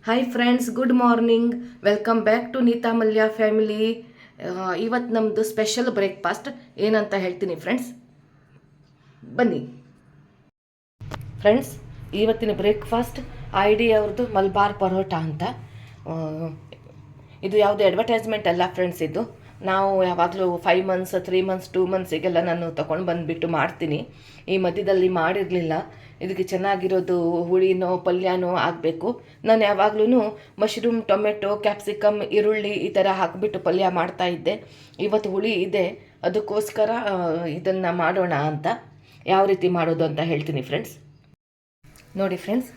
Hi friends, good morning. Welcome back to Neeta Mallya family. ಇವತ್ತು ನಮ್ಮದು special breakfast ಏನಂತ ಹೇಳ್ತೀನಿ ಫ್ರೆಂಡ್ಸ್, ಬನ್ನಿ ಫ್ರೆಂಡ್ಸ್. ಇವತ್ತಿನ ಬ್ರೇಕ್ಫಾಸ್ಟ್ ID ಅವ್ರದ್ದು ಮಲ್ಬಾರ್ ಪರೋಟ ಅಂತ. ಇದು ಯಾವುದೇ ಅಡ್ವರ್ಟೈಸ್ಮೆಂಟ್ ಅಲ್ಲ ಫ್ರೆಂಡ್ಸ್. ಇದು ನಾವು ಯಾವಾಗಲೂ 5 ಮಂತ್ಸ್ 3 ಮಂತ್ಸ್ 2 ಮಂತ್ಸಿಗೆಲ್ಲ ನಾನು ತೊಗೊಂಡು ಬಂದುಬಿಟ್ಟು ಮಾಡ್ತೀನಿ. ಈ ಮಧ್ಯದಲ್ಲಿ ಮಾಡಿರಲಿಲ್ಲ. ಇದಕ್ಕೆ ಚೆನ್ನಾಗಿರೋದು ಹುಳಿನೋ ಪಲ್ಯನೋ ಆಗಬೇಕು. ನಾನು ಯಾವಾಗಲೂ ಮಶ್ರೂಮ್, ಟೊಮೆಟೊ, ಕ್ಯಾಪ್ಸಿಕಮ್, ಈರುಳ್ಳಿ ಈ ಥರ ಹಾಕಿಬಿಟ್ಟು ಪಲ್ಯ ಮಾಡ್ತಾಯಿದ್ದೆ. ಇವತ್ತು ಹುಳಿ ಇದೆ, ಅದಕ್ಕೋಸ್ಕರ ಇದನ್ನು ಮಾಡೋಣ ಅಂತ. ಯಾವ ರೀತಿ ಮಾಡೋದು ಅಂತ ಹೇಳ್ತೀನಿ ಫ್ರೆಂಡ್ಸ್. ನೋಡಿ ಫ್ರೆಂಡ್ಸ್,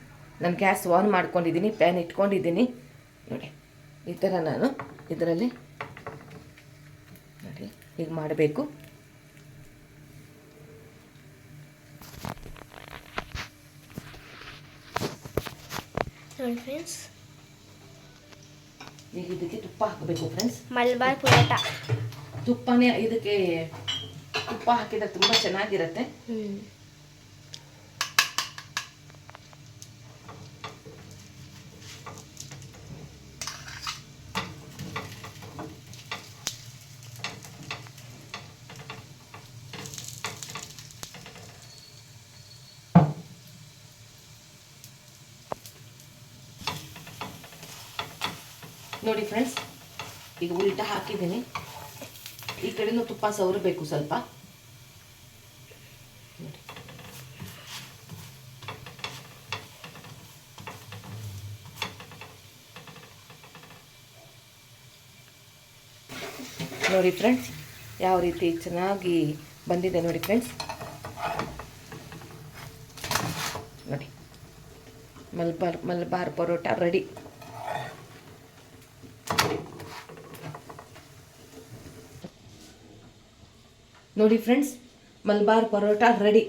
ನಾನು ಗ್ಯಾಸ್ ಆನ್ ಮಾಡ್ಕೊಂಡಿದ್ದೀನಿ, ಪ್ಯಾನ್ ಇಟ್ಕೊಂಡಿದ್ದೀನಿ. ನೋಡಿ ಈ ಥರ ನಾನು ಇದರಲ್ಲಿ ನೋಡಿ ಹೀಗೆ ಮಾಡಬೇಕು. ನೋಡಿ ಫ್ರೆಂಡ್ಸ್, ಈಗ ಇದಕ್ಕೆ ತುಪ್ಪ ಹಾಕಬೇಕು ಫ್ರೆಂಡ್ಸ್. ಮಲ್ಬಾರ್ ಪರೋಟ ತುಪ್ಪನೇ ಇದಕ್ಕೆ ತುಪ್ಪ ಹಾಕಿದ್ರೆ ತುಂಬ ಚೆನ್ನಾಗಿರುತ್ತೆ. ನೋಡಿ ಫ್ರೆಂಡ್ಸ್, ಈಗ ಉಲ್ಟಾ ಹಾಕಿದ್ದೀನಿ. ಈ ಕಡೆನೂ ತುಪ್ಪ ಸವರಬೇಕು ಸ್ವಲ್ಪ. ನೋಡಿ ಫ್ರೆಂಡ್ಸ್, ಯಾವ ರೀತಿ ಚೆನ್ನಾಗಿ ಬಂದಿದೆ ನೋಡಿ ಫ್ರೆಂಡ್ಸ್. ನೋಡಿ ಮಲ್ಬಾರ್ ಪರೋಟ ರೆಡಿ. ನೋಡಿ ಫ್ರೆಂಡ್ಸ್, ಮಲ್ಬಾರ್ ಪರೋಟ ರೆಡಿ.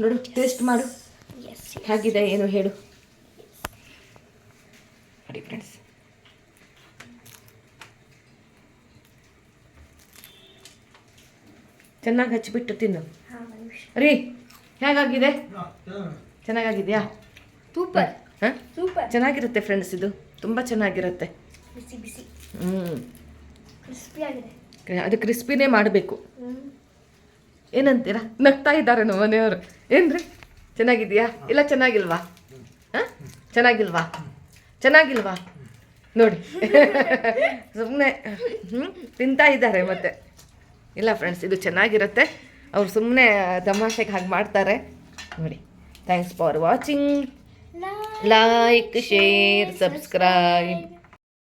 ನೋಡು, ಟೇಸ್ಟ್ ಮಾಡು, ಹೇಗಿದೆ ಏನು ಹೇಳು. ನೋಡಿ ಫ್ರೆಂಡ್ಸ್, ಚೆನ್ನಾಗಿ ಹಚ್ಚಿಬಿಟ್ಟು ತಿನ್ನು ರೀ. ಹೇಗಾಗಿದೆ? ಚೆನ್ನಾಗಿದೆಯಾ? ಸೂಪರ್. ಹಾಂ, ಸೂಪರ್ ಚೆನ್ನಾಗಿರುತ್ತೆ ಫ್ರೆಂಡ್ಸ್. ಇದು ತುಂಬ ಚೆನ್ನಾಗಿರುತ್ತೆ. ಬಿಸಿ ಬಿಸಿ ಕ್ರಿಸ್ಪಿ ಆಗಿದೆ. ಅದು ಕ್ರಿಸ್ಪಿನೇ ಮಾಡಬೇಕು. ಏನಂತೀರಾ? ನಗ್ತಾ ಇದ್ದಾರೆ ನಮ್ಮ ಮನೆಯವರು. ಏನ್ರಿ, ಚೆನ್ನಾಗಿದೆಯಾ ಇಲ್ಲ ಚೆನ್ನಾಗಿಲ್ವಾ? ಹಾಂ, ಚೆನ್ನಾಗಿಲ್ವಾ? ಚೆನ್ನಾಗಿಲ್ವಾ ನೋಡಿ. ಸುಮ್ಮನೆ ತಿಂತಾ ಇದ್ದಾರೆ ಮತ್ತೆ. ಇಲ್ಲ ಫ್ರೆಂಡ್ಸ್, ಇದು ಚೆನ್ನಾಗಿರುತ್ತೆ. ಅವ್ರು ಸುಮ್ಮನೆ ತಮಾಷೆಗೆ ಹಾಗೆ ಮಾಡ್ತಾರೆ ನೋಡಿ. Thanks for watching. Like, share, subscribe.